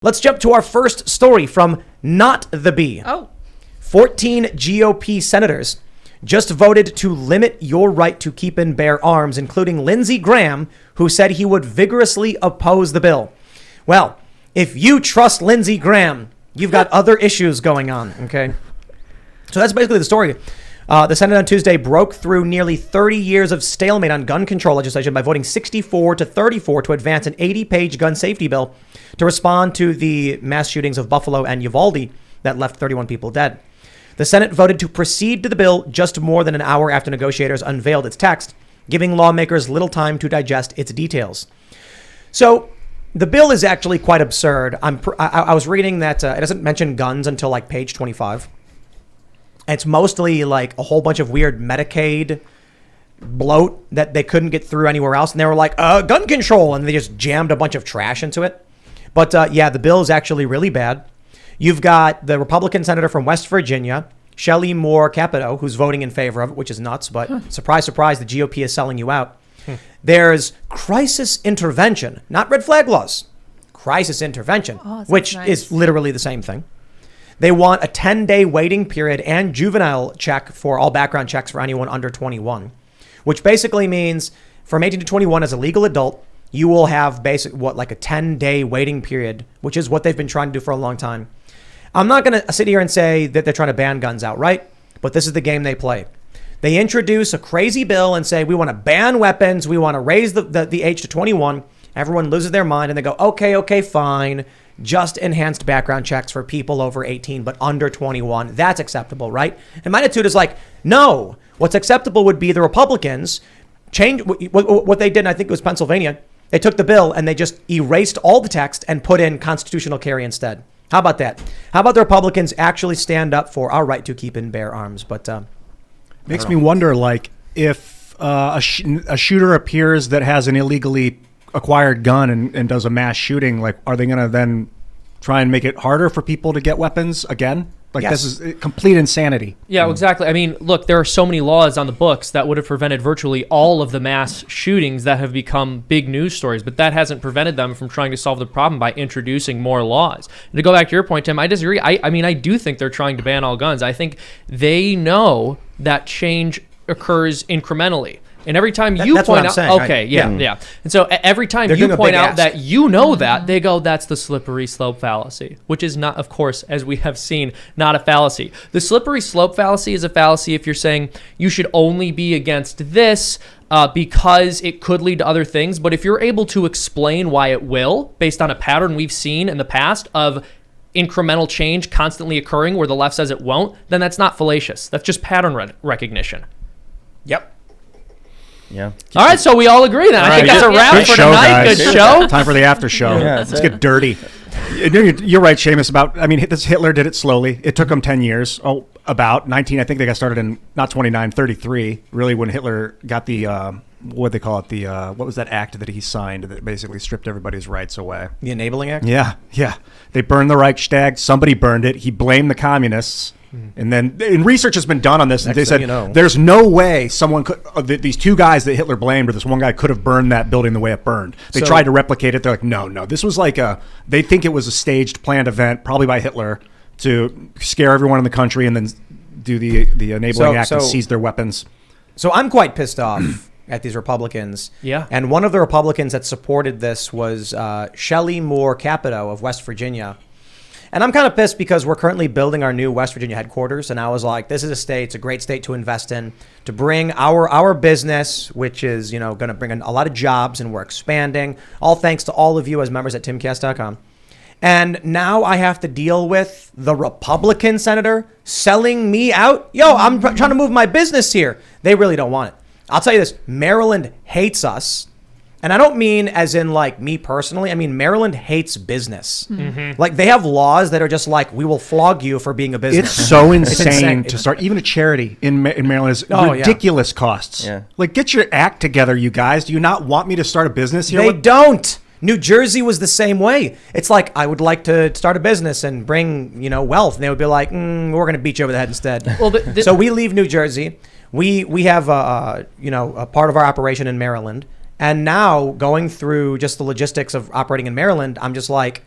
Let's jump to our first story from Not the Bee. 14 GOP senators just voted to limit your right to keep and bear arms, including Lindsey Graham, who said he would vigorously oppose the bill. Well, if you trust Lindsey Graham, you've got other issues going on, okay? So that's basically the story. The Senate on Tuesday broke through nearly 30 years of stalemate on gun control legislation by voting 64 to 34 to advance an 80-page gun safety bill to respond to the mass shootings of Buffalo and Uvalde that left 31 people dead. The Senate voted to proceed to the bill just more than an hour after negotiators unveiled its text, giving lawmakers little time to digest its details. So the bill is actually quite absurd. I was reading that it doesn't mention guns until like page 25. It's mostly like a whole bunch of weird Medicaid bloat that they couldn't get through anywhere else. And they were like, gun control. And they just jammed a bunch of trash into it. But yeah, the bill is actually really bad. You've got the Republican senator from West Virginia, Shelley Moore Capito, who's voting in favor of it, which is nuts. But surprise, surprise, the GOP is selling you out. There's crisis intervention, not red flag laws, crisis intervention, which is literally the same thing. They want a 10-day waiting period and juvenile check for all background checks for anyone under 21, which basically means from 18 to 21 as a legal adult, you will have like a 10-day waiting period, which is what they've been trying to do for a long time. I'm not going to sit here and say that they're trying to ban guns outright, but this is the game they play. They introduce a crazy bill and say, we want to ban weapons. We want to raise the age to 21. Everyone loses their mind and they go, okay, fine. Just enhanced background checks for people over 18, but under 21. That's acceptable, right? And my attitude is like, no. What's acceptable would be the Republicans change what they did, and I think it was Pennsylvania. They took the bill and they just erased all the text and put in constitutional carry instead. How about that? How about the Republicans actually stand up for our right to keep and bear arms? But makes me wonder, like, if a shooter appears that has an illegally acquired gun and does a mass shooting, like, are they going to then try and make it harder for people to get weapons again? Like, yes. This is complete insanity. Yeah, exactly. I mean, look, there are so many laws on the books that would have prevented virtually all of the mass shootings that have become big news stories, but that hasn't prevented them from trying to solve the problem by introducing more laws. And to go back to your point, Tim, I disagree. I mean, I do think they're trying to ban all guns. I think they know that change occurs incrementally. And every time you point out, saying, okay, yeah. And so every time you point out that you know that, they go, that's the slippery slope fallacy, which is not, of course, as we have seen, not a fallacy. The slippery slope fallacy is a fallacy if you're saying you should only be against this because it could lead to other things. But if you're able to explain why it will, based on a pattern we've seen in the past of incremental change constantly occurring where the left says it won't, then that's not fallacious. That's just pattern recognition. Yep. Yeah. All right, so we all agree then. I think that's a wrap for tonight. Guys. Good show. Time for the after show. Yeah, let's get dirty. You're right, Seamus. Hitler did it slowly. It took him 10 years. About 19. I think they got started in not 29, 33. Really, when Hitler got the what they call it, what was that act that he signed that basically stripped everybody's rights away? The Enabling Act. Yeah. They burned the Reichstag. Somebody burned it. He blamed the communists. And then research has been done on this, and they said there's no way someone could, these two guys that Hitler blamed, or this one guy could have burned that building the way it burned. They tried to replicate it. They're like, no. This was like they think it was a staged, planned event, probably by Hitler, to scare everyone in the country and then do the Enabling Act and seize their weapons. So I'm quite pissed off at these Republicans. Yeah. And one of the Republicans that supported this was Shelley Moore Capito of West Virginia. And I'm kind of pissed because we're currently building our new West Virginia headquarters. And I was like, this is a state, it's a great state to invest in, to bring our business, which is, going to bring in a lot of jobs, and we're expanding, all thanks to all of you as members at Timcast.com. And now I have to deal with the Republican senator selling me out. I'm trying to move my business here. They really don't want it. I'll tell you this, Maryland hates us. And I don't mean as in like me personally. I mean, Maryland hates business. Mm-hmm. Like they have laws that are just like, we will flog you for being a business. It's so insane to start. Even a charity in Maryland is ridiculous costs. Yeah. Like, get your act together, you guys. Do you not want me to start a business here? They don't. New Jersey was the same way. It's like, I would like to start a business and bring, wealth. And they would be like, we're going to beat you over the head instead. Well, so we leave New Jersey. We have a part of our operation in Maryland. And now going through just the logistics of operating in Maryland, I'm just like,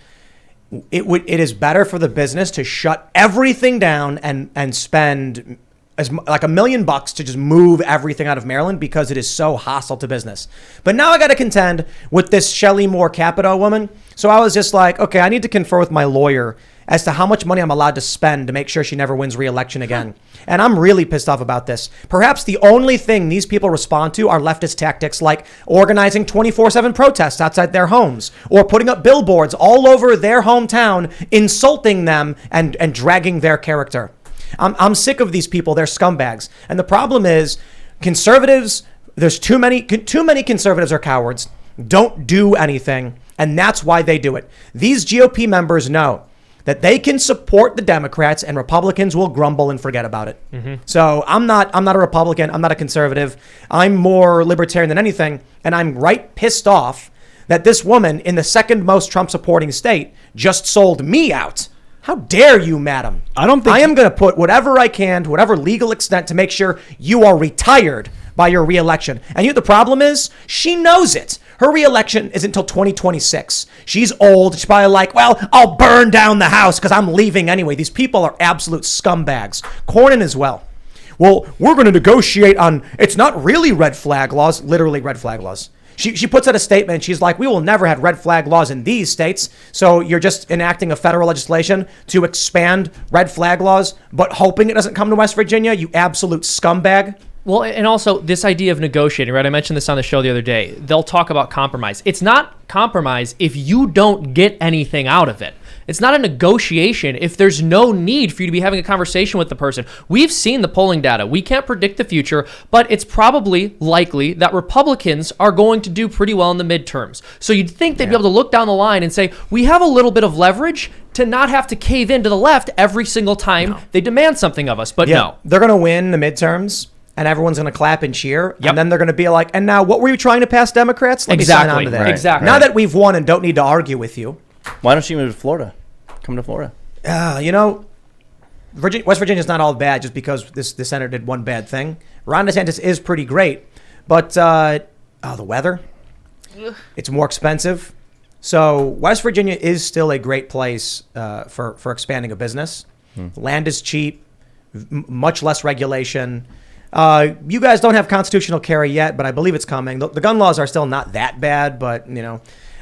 it is better for the business to shut everything down and spend like $1 million to just move everything out of Maryland because it is so hostile to business. But now I got to contend with this Shelley Moore Capito woman. So I was just like, okay, I need to confer with my lawyer as to how much money I'm allowed to spend to make sure she never wins re-election again. And I'm really pissed off about this. Perhaps the only thing these people respond to are leftist tactics like organizing 24/7 protests outside their homes or putting up billboards all over their hometown, insulting them and dragging their character. I'm sick of these people. They're scumbags. And the problem is conservatives, there's too many conservatives are cowards, don't do anything. And that's why they do it. These GOP members know that they can support the Democrats and Republicans will grumble and forget about it. Mm-hmm. So I'm not a Republican. I'm not a conservative. I'm more libertarian than anything. And I'm right pissed off that this woman in the second most Trump supporting state just sold me out. How dare you, madam? I am going to put whatever I can to whatever legal extent to make sure you are retired by your reelection. And the problem is she knows it. Her reelection is until 2026. She's old. She's probably like, well, I'll burn down the house because I'm leaving anyway. These people are absolute scumbags. Cornyn as well. Well, we're going to negotiate on, it's not really red flag laws, literally red flag laws. She puts out a statement. She's like, we will never have red flag laws in these states. So you're just enacting a federal legislation to expand red flag laws, but hoping it doesn't come to West Virginia, you absolute scumbag. Well, and also this idea of negotiating, right? I mentioned this on the show the other day. They'll talk about compromise. It's not compromise if you don't get anything out of it. It's not a negotiation if there's no need for you to be having a conversation with the person. We've seen the polling data. We can't predict the future, but it's probably likely that Republicans are going to do pretty well in the midterms. So you'd think they'd be able to look down the line and say, we have a little bit of leverage to not have to cave into the left every single time they demand something of us. But no. They're going to win the midterms. And everyone's going to clap and cheer. Yep. And then they're going to be like, and now what were you trying to pass, Democrats? Let me sign on to that. Exactly. Now that we've won and don't need to argue with you. Why don't you move to Florida? Come to Florida. West Virginia's not all bad just because this senator did one bad thing. Ron DeSantis is pretty great. But the weather, it's more expensive. So West Virginia is still a great place for expanding a business. Land is cheap, much less regulation. You guys don't have constitutional carry yet, but I believe it's coming. The gun laws are still not that bad, but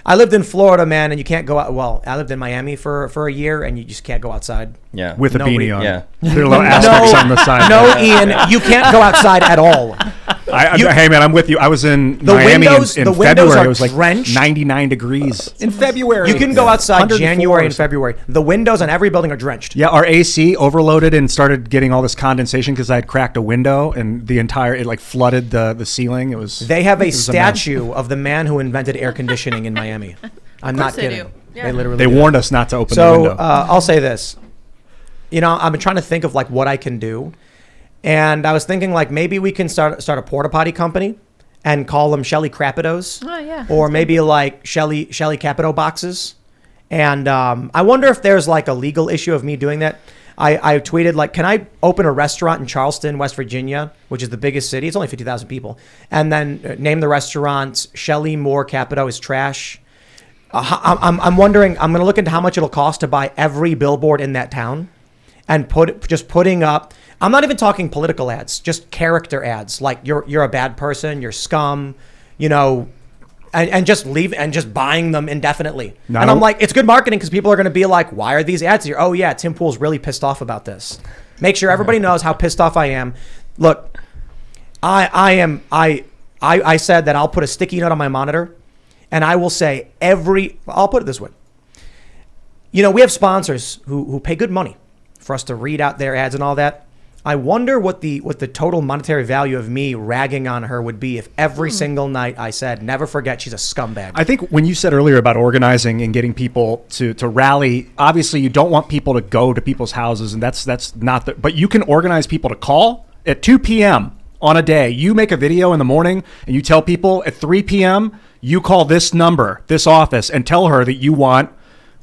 I lived in Florida, man, and you can't go out. Well, I lived in Miami for a year, and you just can't go outside. Yeah, with a beanie on. Yeah, there are little asterisks on the side. No, Ian, you can't go outside at all. Hey, man, I'm with you. I was in Miami in February. It was like drenched. 99 degrees in February. You can go outside January and February. The windows on every building are drenched. Yeah, our AC overloaded and started getting all this condensation because I had cracked a window and it like flooded the ceiling. They have a statue of the man who invented air conditioning in Miami. I'm not kidding. Yeah. They warned us not to open the window. So I'll say this. I've been trying to think of like what I can do. And I was thinking like maybe we can start a porta potty company and call them Shelly Crapitos. Oh, yeah. Or maybe like Shelly Capito boxes. And I wonder if there's like a legal issue of me doing that. I tweeted like, can I open a restaurant in Charleston, West Virginia, which is the biggest city? It's only 50,000 people. And then name the restaurant Shelly Moore Capito is trash. I'm wondering, I'm going to look into how much it'll cost to buy every billboard in that town and putting up. I'm not even talking political ads, just character ads. Like you're a bad person, you're scum, and just leave and just buying them indefinitely. No. And I'm like, it's good marketing because people are going to be like, why are these ads here? Oh yeah, Tim Pool's really pissed off about this. Make sure everybody knows how pissed off I am. Look, I said that I'll put a sticky note on my monitor, and I will say I'll put it this way. We have sponsors who pay good money for us to read out their ads and all that. I wonder what the total monetary value of me ragging on her would be if every single night I said, never forget she's a scumbag. I think when you said earlier about organizing and getting people to rally, obviously you don't want people to go to people's houses, and that's not the, but you can organize people to call at 2 p.m. on a day. You make a video in the morning and you tell people at 3 p.m. you call this number, this office, and tell her that you want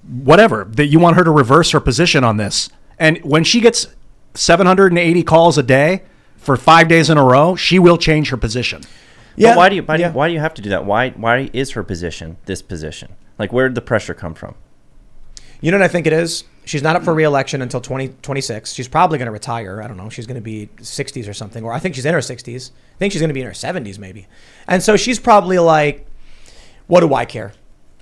that you want her to reverse her position on this. And when she gets 780 calls a day for 5 days in a row, she will change her position. Yeah. But why do you have to do that? Why is her position this position? Like, where did the pressure come from? You know what I think it is? She's not up for re-election until 2026. She's probably going to retire. I don't know. She's going to be 60s or something. Or I think she's in her 60s. I think she's going to be in her 70s maybe. And so she's probably like, what do I care?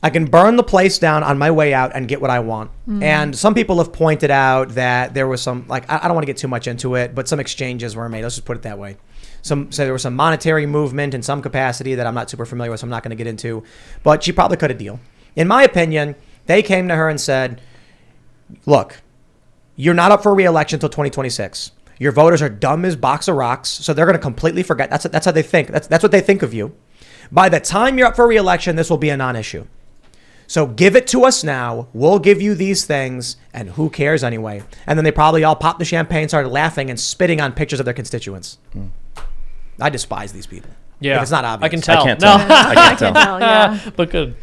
I can burn the place down on my way out and get what I want. And some people have pointed out that there was some, like, I don't want to get too much into it, but some exchanges were made. Let's just put it that way. So there was some monetary movement in some capacity that I'm not super familiar with, so I'm not going to get into. But she probably cut a deal. In my opinion, they came to her and said, look, you're not up for re-election until 2026. Your voters are dumb as box of rocks, so they're going to completely forget. That's how they think. That's what they think of you. By the time you're up for re-election, this will be a non-issue. So give it to us now. We'll give you these things, and who cares anyway? And then they probably all popped the champagne, started laughing and spitting on pictures of their constituents. I despise these people. Yeah, if it's not obvious. I can tell. I can't tell. I can't tell. Yeah, but good.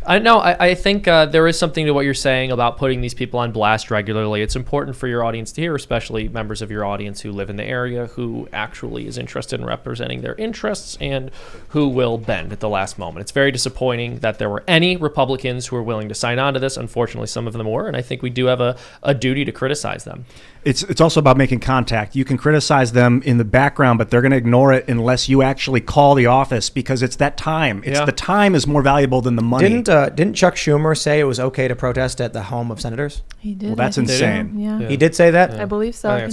I think there is something to what you're saying about putting these people on blast regularly. It's important for your audience to hear, especially members of your audience who live in the area, who actually is interested in representing their interests and who will bend at the last moment. It's very disappointing that there were any Republicans who were willing to sign on to this. Unfortunately, some of them were, and I think we do have a duty to criticize them. It's also about making contact. You can criticize them in the background, but they're going to ignore it unless you actually call the office, because it's that time. The time is more valuable than the money. Didn't Chuck Schumer say it was okay to protest at the home of senators? He did. Well, that's insane. Yeah. He did say that? I believe so.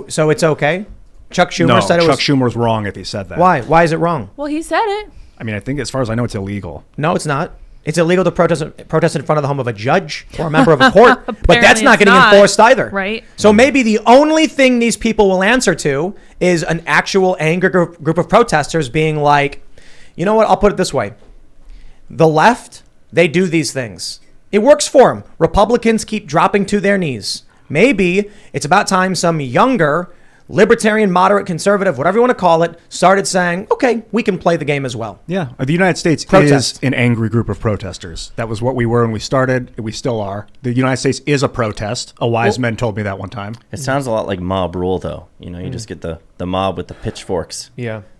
So it's okay? Chuck Schumer said it was... Chuck Schumer was wrong if he said that. Why? Why is it wrong? Well, he said it. I mean, I think as far as I know, it's illegal. No, it's not. It's illegal to protest in front of the home of a judge or a member of a court, but that's not getting enforced either. Right. So maybe the only thing these people will answer to is an actual angry group of protesters being like, you know what, I'll put it this way. The left, they do these things. It works for them. Republicans keep dropping to their knees. Maybe it's about time some younger, libertarian, moderate, conservative, whatever you want to call it, started saying, okay, we can play the game as well. Yeah. The United States is an angry group of protesters. That was what we were when we started. We still are. The United States is a protest. A wise man told me that one time. It sounds a lot like mob rule, though. You know, you just get the mob with the pitchforks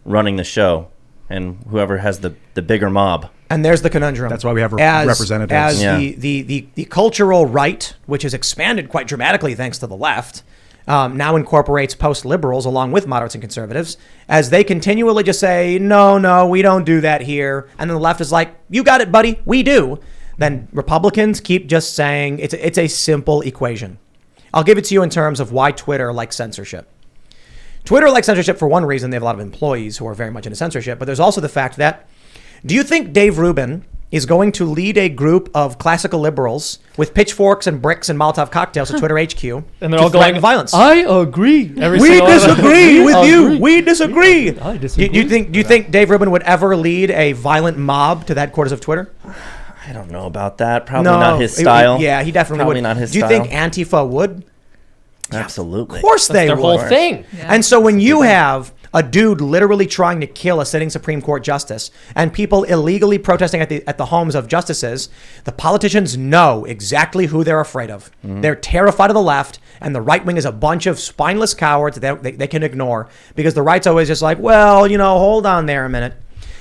running the show, and whoever has the bigger mob. And there's the conundrum. That's why we have representatives. As the cultural right, which has expanded quite dramatically thanks to the left, now incorporates post-liberals along with moderates and conservatives, as they continually just say, no, we don't do that here. And then the left is like, you got it, buddy, we do. Then Republicans keep just saying it's a simple equation. I'll give it to you in terms of why Twitter likes censorship. Twitter likes censorship for one reason. They have a lot of employees who are very much into censorship. But there's also the fact that, do you think Dave Rubin is going to lead a group of classical liberals with pitchforks and bricks and Molotov cocktails at Twitter HQ and they're all going violence? I agree. We disagree with you. We disagree. I disagree. Do you think Dave Rubin would ever lead a violent mob to the headquarters of Twitter? I don't know about that. Probably not his style. Yeah, he definitely Probably would. Not his Do you style. think Antifa would? Absolutely. Of course they would. Their whole thing. Yeah. And so when you have a dude literally trying to kill a sitting Supreme Court justice and people illegally protesting at the homes of justices, the politicians know exactly who they're afraid of. They're terrified of the left, and the right wing is a bunch of spineless cowards that they can ignore, because the right's always just like, well, hold on there a minute.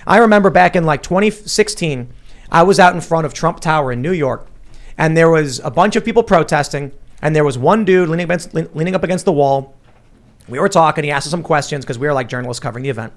I remember back in like 2016, I was out in front of Trump Tower in New York, and there was a bunch of people protesting, and there was one dude leaning up against the wall. We were talking. He asked us some questions because we were like journalists covering the event.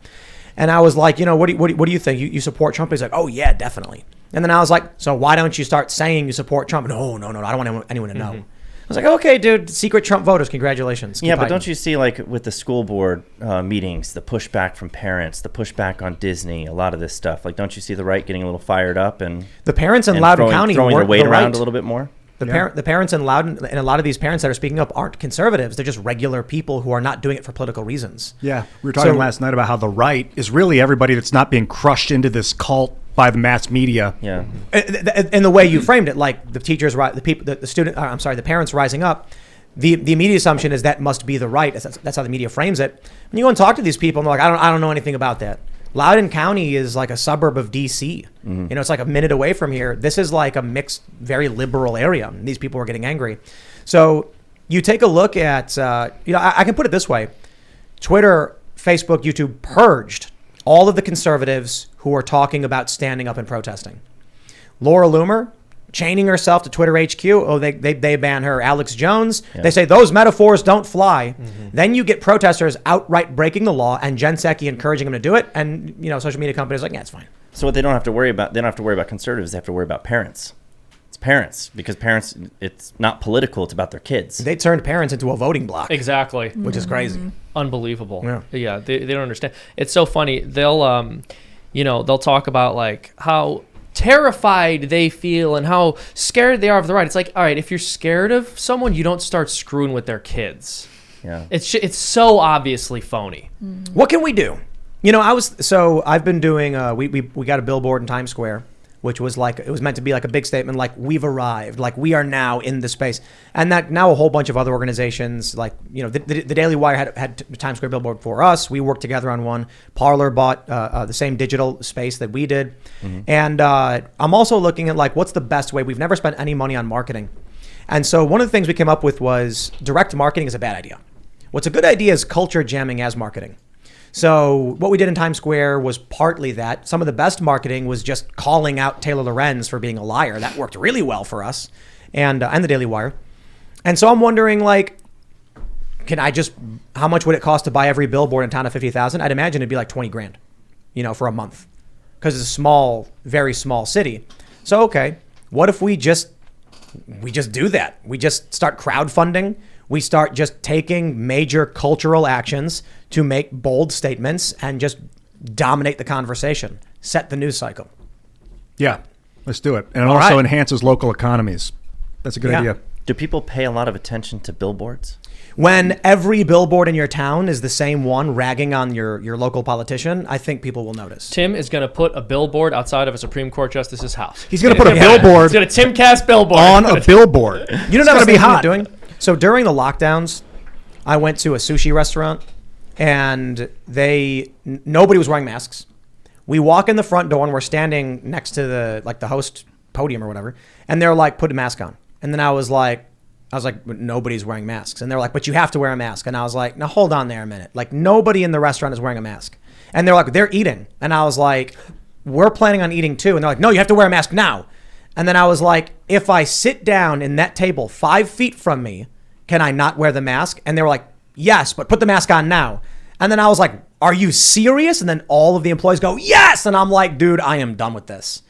And I was like, what do you think? You support Trump? He's like, oh, yeah, definitely. And then I was like, so why don't you start saying you support Trump? No, I don't want anyone to know. I was like, okay, dude, secret Trump voters. Congratulations. Yeah, but don't you see, like, with the school board meetings, the pushback from parents, the pushback on Disney, a lot of this stuff? Like, don't you see the right getting a little fired up and the parents in Loudoun County throwing their weight around right. a little bit more? The parents in Loudoun, and a lot of these parents that are speaking up aren't conservatives. They're just regular people who are not doing it for political reasons. Yeah. We were talking last night about how the right is really everybody that's not being crushed into this cult by the mass media. Yeah. And the way you framed it, like the teachers, the parents rising up, the immediate assumption is that must be the right. That's how the media frames it. When you go and talk to these people, and they're like, I don't know anything about that. Loudoun County is like a suburb of D.C. It's like a minute away from here. This is like a mixed, very liberal area. These people are getting angry. So you take a look at, I can put it this way. Twitter, Facebook, YouTube purged all of the conservatives who are talking about standing up and protesting. Laura Loomer, chaining herself to Twitter HQ. Oh, they ban her. Alex Jones. Yeah. They say those metaphors don't fly. Then you get protesters outright breaking the law and Jen Psaki encouraging them to do it. And, social media companies are like, yeah, it's fine. So what they don't have to worry about, conservatives. They have to worry about parents. It's parents, because parents, it's not political. It's about their kids. They turned parents into a voting block. Exactly. Which is crazy. Unbelievable. Yeah. They don't understand. It's so funny. They'll, they'll talk about like how terrified they feel and how scared they are of the right. It's like, all right, if you're scared of someone, you don't start screwing with their kids. Yeah. It's so obviously phony. What can we do? I've been doing, we got a billboard in Times Square, which was like, it was meant to be like a big statement, like we've arrived, like we are now in the space. And that now a whole bunch of other organizations, like, the Daily Wire had Times Square billboard for us. We worked together on one. Parler bought the same digital space that we did. And I'm also looking at like, what's the best way? We've never spent any money on marketing. And so one of the things we came up with was direct marketing is a bad idea. What's a good idea is culture jamming as marketing. So what we did in Times Square was partly that. Some of the best marketing was just calling out Taylor Lorenz for being a liar. That worked really well for us, and the Daily Wire. And so I'm wondering, like, how much would it cost to buy every billboard in a town of 50,000? I'd imagine it'd be like 20 grand, for a month, because it's a small, very small city. So, okay, what if we just do that? We just start crowdfunding. We start just taking major cultural actions to make bold statements and just dominate the conversation, set the news cycle. Yeah, let's do it. And it also enhances local economies. That's a good idea. Do people pay a lot of attention to billboards? When every billboard in your town is the same one ragging on your local politician, I think people will notice. Tim is going to put a billboard outside of a Supreme Court justice's house. He's going to put a billboard. He's going to Timcast billboard on a billboard. You know what's going to be hot doing? So during the lockdowns, I went to a sushi restaurant and nobody was wearing masks. We walk in the front door and we're standing next to the host podium or whatever. And they're like, put a mask on. And then I was like, nobody's wearing masks. And they're like, but you have to wear a mask. And I was like, now hold on there a minute. Like nobody in the restaurant is wearing a mask. And they're like, they're eating. And I was like, we're planning on eating too. And they're like, no, you have to wear a mask now. And then I was like, if I sit down in that table 5 feet from me, can I not wear the mask? And they were like, yes, but put the mask on now. And then I was like, are you serious? And then all of the employees go, yes. And I'm like, dude, I am done with this.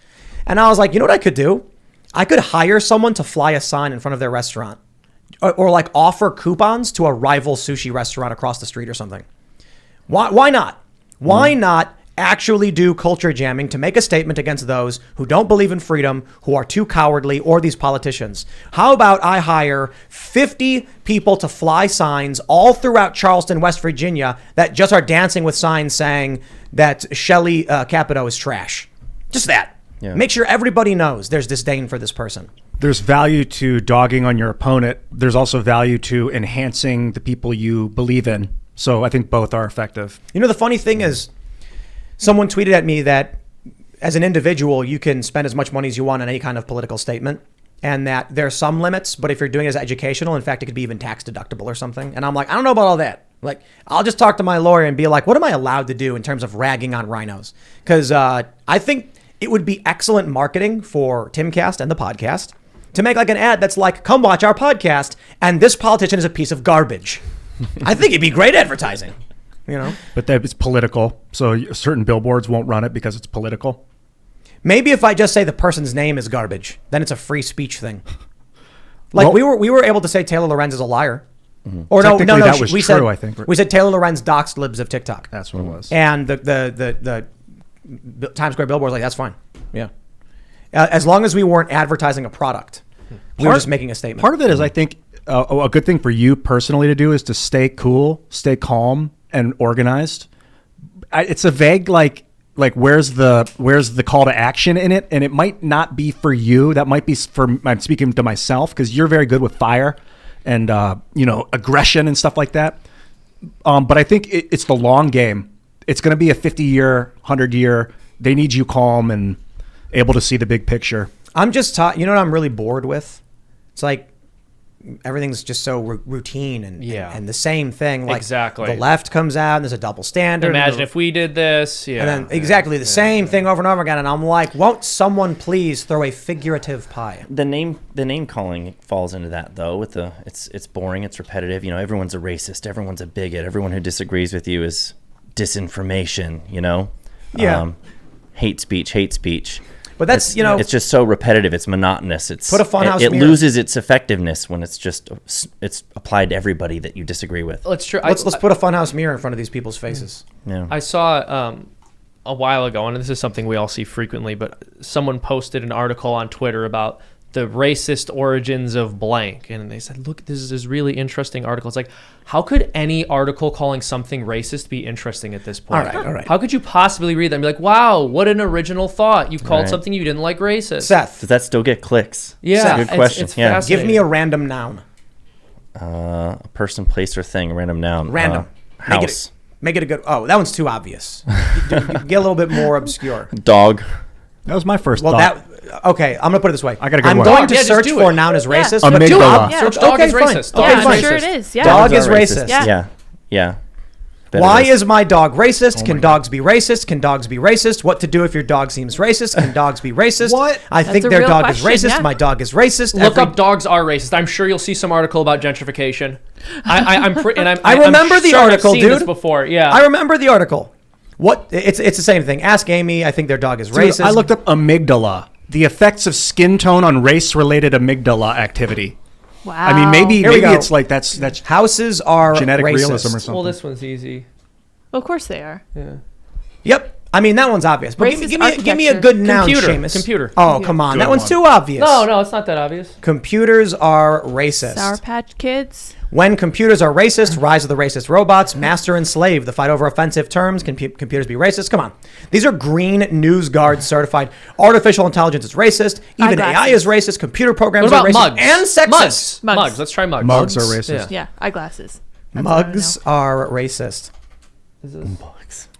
And I was like, you know what I could do? I could hire someone to fly a sign in front of their restaurant or like offer coupons to a rival sushi restaurant across the street or something. Why not? Why not actually do culture jamming to make a statement against those who don't believe in freedom, who are too cowardly, or these politicians? How about I hire 50 people to fly signs all throughout Charleston, West Virginia, that just are dancing with signs saying that Shelley Capito is trash? Just that. Yeah. Make sure everybody knows there's disdain for this person. There's value to dogging on your opponent. There's also value to enhancing the people you believe in. So I think both are effective. The funny thing is, someone tweeted at me that as an individual, you can spend as much money as you want on any kind of political statement, and that there are some limits, but if you're doing it as educational, in fact, it could be even tax deductible or something. And I'm like, I don't know about all that. Like, I'll just talk to my lawyer and be like, what am I allowed to do in terms of ragging on rhinos? Because I think it would be excellent marketing for Timcast and the podcast to make like an ad that's like, come watch our podcast, and this politician is a piece of garbage. I think it'd be great advertising. But it's political, so certain billboards won't run it because it's political. Maybe if I just say the person's name is garbage, then it's a free speech thing. Like we were able to say Taylor Lorenz is a liar. Mm-hmm. Or no, that was true. I think we said Taylor Lorenz doxed libs of TikTok. That's what it was. And the Times Square billboard's like, that's fine. Yeah, as long as we weren't advertising a product, we were just making a statement. Part of it is, I think, a good thing for you personally to do is to stay cool, stay calm, and organized. It's a vague like where's the call to action in it, and it might not be for you. That might be I'm speaking to myself, because you're very good with fire and aggression and stuff like that. But I think it's the long game. It's going to be a 50-year, 100-year. They need you calm and able to see the big picture. I'm just what I'm really bored with? It's like everything's just so routine and the same thing. Like exactly. The left comes out and there's a double standard. Imagine if we did this. Yeah. And then exactly the same thing over and over again. And I'm like, won't someone please throw a figurative pie? The name calling falls into that though. With it's boring, it's repetitive. You know, everyone's a racist, everyone's a bigot, everyone who disagrees with you is disinformation. You know, hate speech. But that's, it's just so repetitive. It's monotonous. Put a funhouse it mirror. loses its effectiveness when it's applied to everybody that you disagree with. Let's put a funhouse mirror in front of these people's faces. Yeah. I saw a while ago, and this is something we all see frequently, but someone posted an article on Twitter about the racist origins of blank, and they said, look, this is this really interesting article. It's like, how could any article calling something racist be interesting at this point? All right. How could you possibly read that and be like, wow, what an original thought. You've called something you didn't like racist. Seth. Does that still get clicks? Yeah. Seth, good question. It's fascinating. Give me a random noun. A person, place, or thing. A random noun. Random. House. Make it a good... Oh, that one's too obvious. Get a little bit more obscure. Dog. That was my first thought. Okay, I'm going to put it this way. I got a good I'm one. going to search for a noun as racist. Amygdala. Search dog is racist. Okay, Dog fine. is Sure racist. it is. Yeah. Dog is Dogs are racist. Yeah. Why is my dog racist? Can dogs be racist? Can dogs be racist? What to do if your dog seems racist? Can dogs be racist? What? I think a their real dog question, is racist. yeah. My dog is racist. Look up dogs are racist. I'm sure you'll see some article about gentrification. I remember I'm the sure article, I've seen this dude. before. Yeah. I remember the article. What? It's the same thing. Ask Amy. I think their dog is racist. Dude, I looked up amygdala. The effects of skin tone on race-related amygdala activity. Wow. I mean, maybe go. it's like that's Houses are genetic racist. realism or something. Well, this one's easy. Well, of course they are. Yeah. Yep. I mean, that one's obvious. But give me a architecture. good noun, Computer. Seamus. Computer. Oh, come on. Good That one's one. too obvious. No, it's not that obvious. Computers are racist. Sour Patch Kids. When computers are racist, rise of the racist robots, master and slave, the fight over offensive terms, can computers be racist? Come on. These are Green News Guard certified. Artificial intelligence is racist. Even AI is racist. Computer programs What are about racist. mugs? And sexist. Mugs. Let's try mugs. Mugs are racist. Yeah, eyeglasses. That's what I wanna Mugs know. are racist. Is this-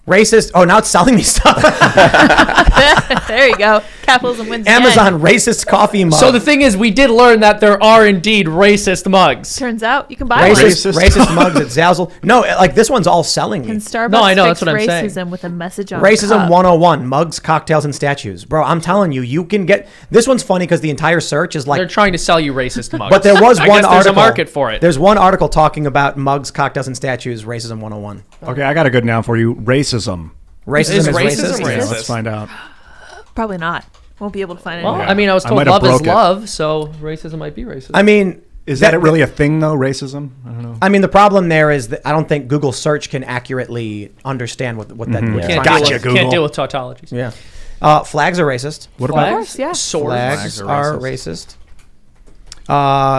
Racist. Oh, now it's selling me stuff. There you go. Capitalism wins. again. Amazon racist coffee mug. So the thing is, we did learn that there are indeed racist mugs. Turns out you can buy one. racist mugs at Zazzle. No, like this one's all selling Can me. Starbucks No, I know, fix that's what I'm saying. racism with a message on Racism cup? 101, mugs, cocktails, and statues. Bro, I'm telling you, you can get... This one's funny because the entire search is like... They're trying to sell you racist mugs. But there was I one guess article. There's a market for it. There's one article talking about mugs, cocktails, and statues, racism 101. Okay, I got a good noun for you. Racism. Racism Is is racism racist. racist? Let's find out. Probably not. Won't be able to find it. Well, anywhere. I mean, I was I told might have love is broke it. love, so racism might be racist. I mean... Is that really a thing, though, racism? I don't know. I mean, the problem there is that I don't think Google search can accurately understand what that... What can't, trying to deal do. with, can't deal with tautologies. Yeah. Flags are racist. What Flags? about... course, yeah. Swords. Flags are racist.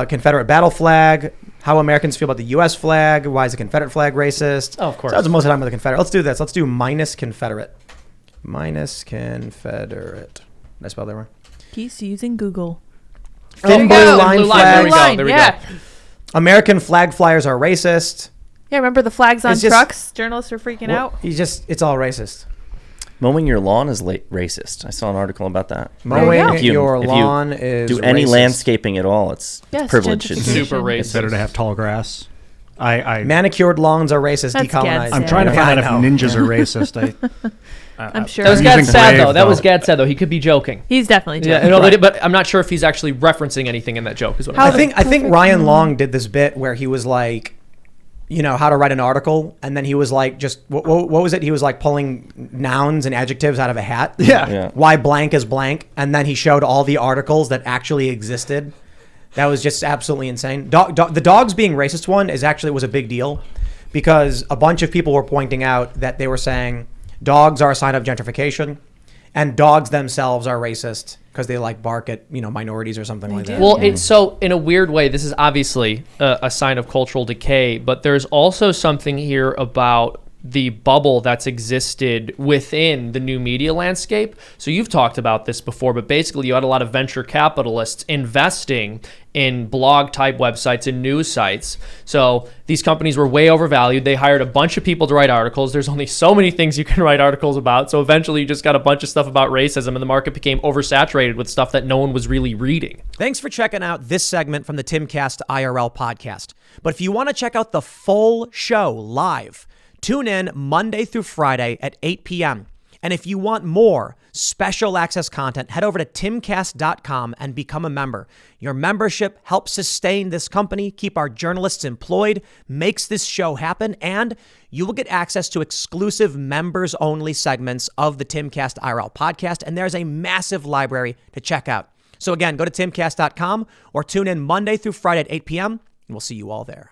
Confederate battle flag. How Americans feel about the U.S. flag. Why is the Confederate flag racist? Oh, of course. So that's most of the time with the Confederate. Let's do this. Let's do minus Confederate. Minus Confederate. Did I spell that wrong? He's using Google. Thin There you blue go. line Blue line. flag. There we go. Line, There we yeah. go. American flag flyers are racist. Yeah, remember the flags on It's just- trucks? Journalists were freaking out. It's all racist. Mowing your lawn is racist. I saw an article about that. Mowing If you- your if you lawn is Do any racist. landscaping at all? It's Yes, privilege. gentrification. It's Super It's racist. It's better to have tall grass. Manicured lawns are racist. That's Decolonized. Gadsden. I'm trying to Yeah, find I out if know. ninjas are racist. I'm sure. That was I'm Gad using sad, brave, though. That was though. Gad sad, though. He could be joking. He's definitely Yeah, joking. no, but I'm not sure if he's actually referencing anything in that joke. Is what How I'm I saying. think Ryan Long did this bit where he was like, you know, how to write an article, and then he was like, just what was it? He was like pulling nouns and adjectives out of a hat. Yeah. Why blank is blank, and then he showed all the articles that actually existed. That was just absolutely insane. The dogs being racist one was a big deal because a bunch of people were pointing out that they were saying dogs are a sign of gentrification, and dogs themselves are racist because they like bark at minorities or something like that. Well, it's so in a weird way, this is obviously a sign of cultural decay, but there's also something here about the bubble that's existed within the new media landscape. So you've talked about this before, but basically you had a lot of venture capitalists investing in blog type websites and news sites. So these companies were way overvalued. They hired a bunch of people to write articles. There's only so many things you can write articles about. So eventually you just got a bunch of stuff about racism, and the market became oversaturated with stuff that no one was really reading. Thanks for checking out this segment from the Timcast IRL podcast. But if you want to check out the full show live, tune in Monday through Friday at 8 p.m. And if you want more special access content, head over to timcast.com and become a member. Your membership helps sustain this company, keep our journalists employed, makes this show happen, and you will get access to exclusive members-only segments of the Timcast IRL podcast, and there's a massive library to check out. So again, go to timcast.com or tune in Monday through Friday at 8 p.m., and we'll see you all there.